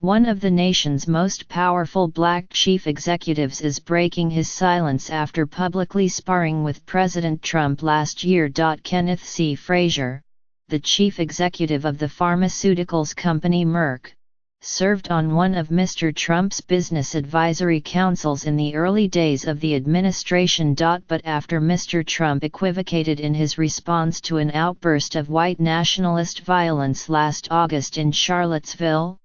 One of the nation's most powerful black chief executives is breaking his silence after publicly sparring with President Trump last year. Kenneth C. Frazier, the chief executive of the pharmaceuticals company Merck, served on one of Mr. Trump's business advisory councils in the early days of the administration. But after Mr. Trump equivocated in his response to an outburst of white nationalist violence last August in Charlottesville,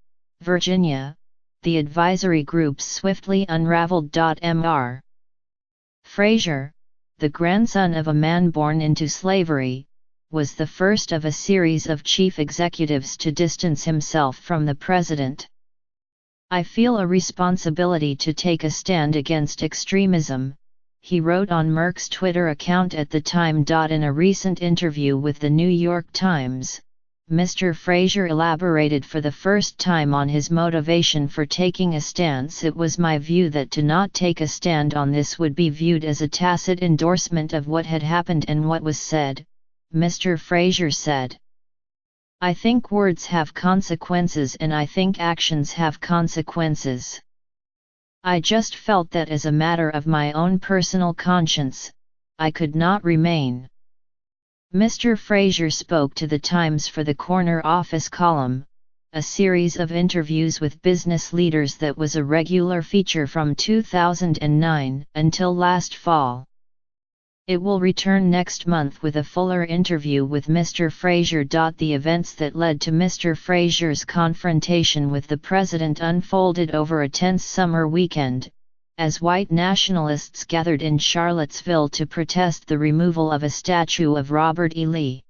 Virginia, the advisory groups swiftly unraveled. Mr. Frazier, the grandson of a man born into slavery, was the first of a series of chief executives to distance himself from the president. "I feel a responsibility to take a stand against extremism," he wrote on Merck's Twitter account at the time. In a recent interview with the New York Times, Mr. Frazier elaborated for the first time on his motivation for taking a stance. "It was my view that to not take a stand on this would be viewed as a tacit endorsement of what had happened and what was said," Mr. Frazier said. "I think words have consequences and I think actions have consequences. I just felt that as a matter of my own personal conscience, I could not remain." Mr. Frazier spoke to the Times for the Corner Office column, a series of interviews with business leaders that was a regular feature from 2009 until last fall. It will return next month with a fuller interview with Mr. Frazier. The events that led to Mr. Frazier's confrontation with the president unfolded over a tense summer weekend, as white nationalists gathered in Charlottesville to protest the removal of a statue of Robert E. Lee.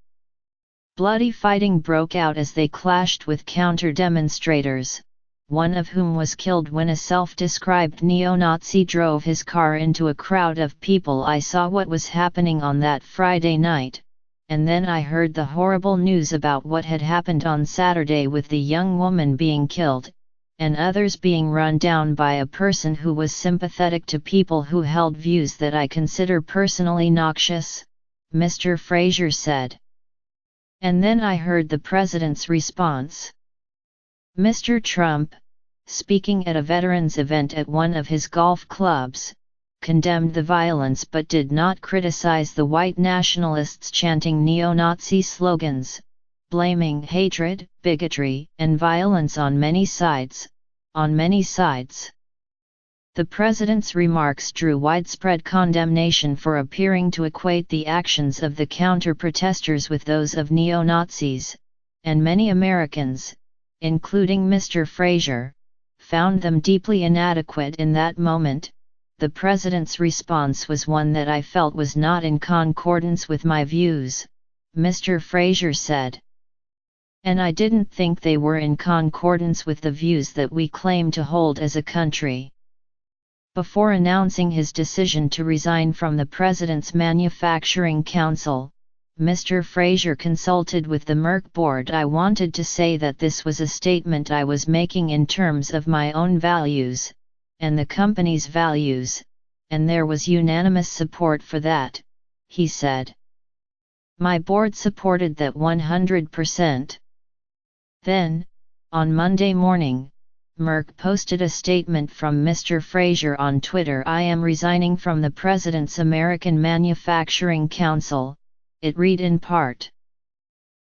Bloody fighting broke out as they clashed with counter-demonstrators, one of whom was killed when a self-described neo-Nazi drove his car into a crowd of people. "I saw what was happening on that Friday night, and then I heard the horrible news about what had happened on Saturday with the young woman being killed, and others being run down by a person who was sympathetic to people who held views that I consider personally noxious," Mr. Frazier said. "And then I heard the president's response." Mr. Trump, speaking at a veterans event at one of his golf clubs, condemned the violence but did not criticize the white nationalists chanting neo-Nazi slogans, blaming hatred, bigotry, and violence on many sides. The president's remarks drew widespread condemnation for appearing to equate the actions of the counter-protesters with those of neo-Nazis, and many Americans, including Mr. Frazier, found them deeply inadequate in that moment. "The president's response was one that I felt was not in concordance with my views," Mr. Frazier said. "And I didn't think they were in concordance with the views that we claim to hold as a country." Before announcing his decision to resign from the President's Manufacturing Council, Mr. Frazier consulted with the Merck board. "I wanted to say that this was a statement I was making in terms of my own values, and the company's values, and there was unanimous support for that," he said. "My board supported that 100%. Then, on Monday morning, Merck posted a statement from Mr. Frazier on Twitter. "I am resigning from the President's American Manufacturing Council," it read in part.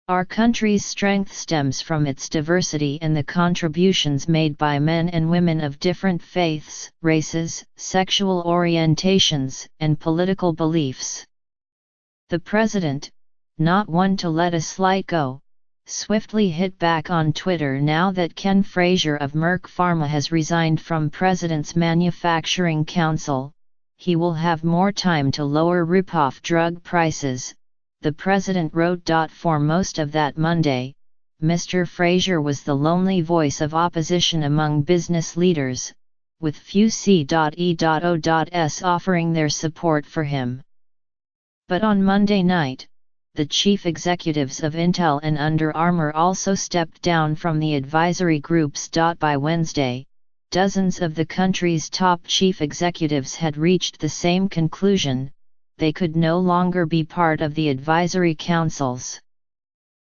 "Our country's strength stems from its diversity and the contributions made by men and women of different faiths, races, sexual orientations, and political beliefs." The president, not one to let a slight go, swiftly hit back on Twitter now that Ken Frazier of Merck Pharma has resigned from President's Manufacturing Council. "He will have more time to lower rip-off drug prices," the president wrote. For most of that Monday, Mr. Frazier was the lonely voice of opposition among business leaders, with few C.E.O.S offering their support for him. But on Monday night, the chief executives of Intel and Under Armour also stepped down from the advisory groups. By Wednesday, dozens of the country's top chief executives had reached the same conclusion: they could no longer be part of the advisory councils.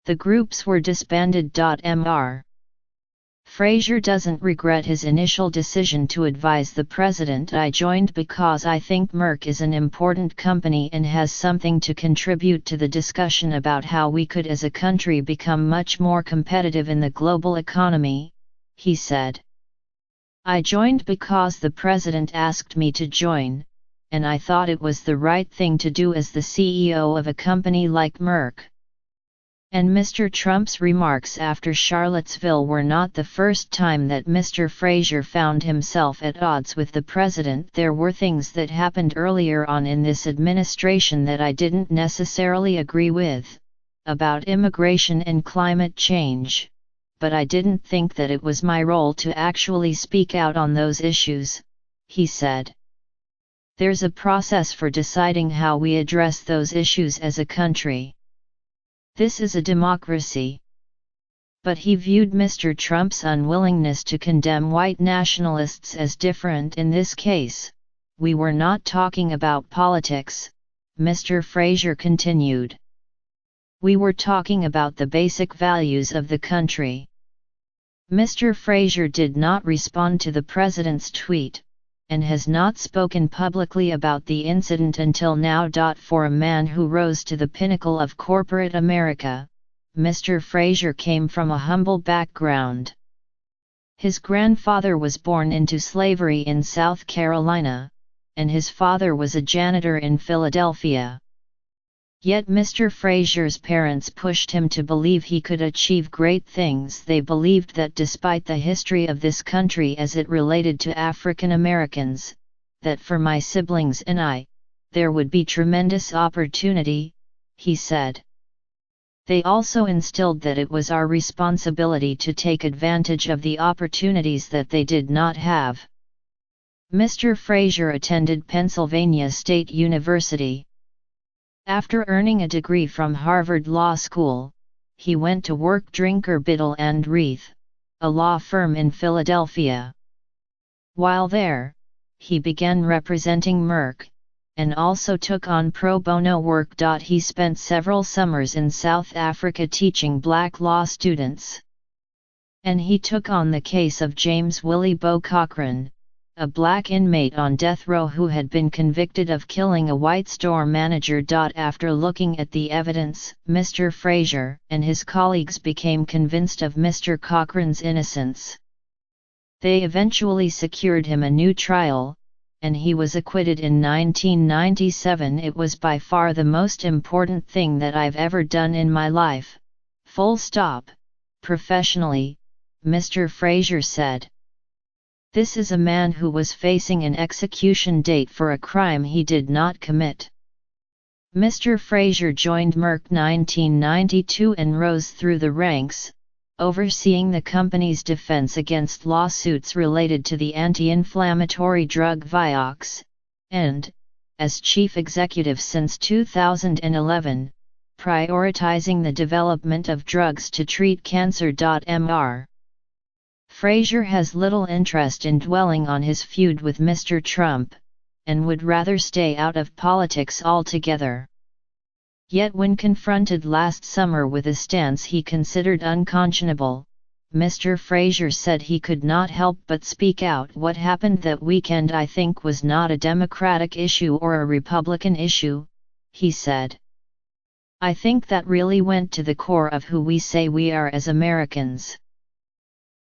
The groups were disbanded. Mr. Frazier doesn't regret his initial decision to advise the president. I joined because I think Merck is an important company and has something to contribute to the discussion about how we could as a country become much more competitive in the global economy, he said. I joined because the president asked me to join, and I thought it was the right thing to do as the CEO of a company like Merck. And Mr. Trump's remarks after Charlottesville were not the first time that Mr. Frazier found himself at odds with the president. There were things that happened earlier on in this administration that I didn't necessarily agree with, about immigration and climate change, but I didn't think that it was my role to actually speak out on those issues, he said. There's a process for deciding how we address those issues as a country. This is a democracy. But he viewed Mr. Trump's unwillingness to condemn white nationalists as different in this case. We were not talking about politics, Mr. Frazier continued. We were talking about the basic values of the country. Mr. Frazier did not respond to the president's tweet, and has not spoken publicly about the incident until now. For a man who rose to the pinnacle of corporate America, Mr. Frazier came from a humble background. His grandfather was born into slavery in South Carolina, and his father was a janitor in Philadelphia. Yet Mr. Frazier's parents pushed him to believe he could achieve great things. They believed that despite the history of this country as it related to African Americans, that for my siblings and I, there would be tremendous opportunity, he said. They also instilled that it was our responsibility to take advantage of the opportunities that they did not have. Mr. Frazier attended Pennsylvania State University. After earning a degree from Harvard Law School, he went to work Drinker Biddle and Reith, a law firm in Philadelphia. While there, he began representing Merck, and also took on pro bono work. He spent several summers in South Africa teaching black law students. And he took on the case of James Willie Bo Cochran, a black inmate on death row who had been convicted of killing a white store manager. After looking at the evidence, Mr. Frazier and his colleagues became convinced of Mr. Cochran's innocence. They eventually secured him a new trial, and he was acquitted in 1997. It was by far the most important thing that I've ever done in my life. Full stop. Professionally, Mr. Frazier said. This is a man who was facing an execution date for a crime he did not commit. Mr. Frazier joined Merck 1992 and rose through the ranks, overseeing the company's defense against lawsuits related to the anti-inflammatory drug Vioxx, and, as chief executive since 2011, prioritizing the development of drugs to treat cancer. Mr. Frazier has little interest in dwelling on his feud with Mr. Trump, and would rather stay out of politics altogether. Yet when confronted last summer with a stance he considered unconscionable, Mr. Frazier said he could not help but speak out. What happened that weekend I think was not a Democratic issue or a Republican issue, he said. I think that really went to the core of who we say we are as Americans.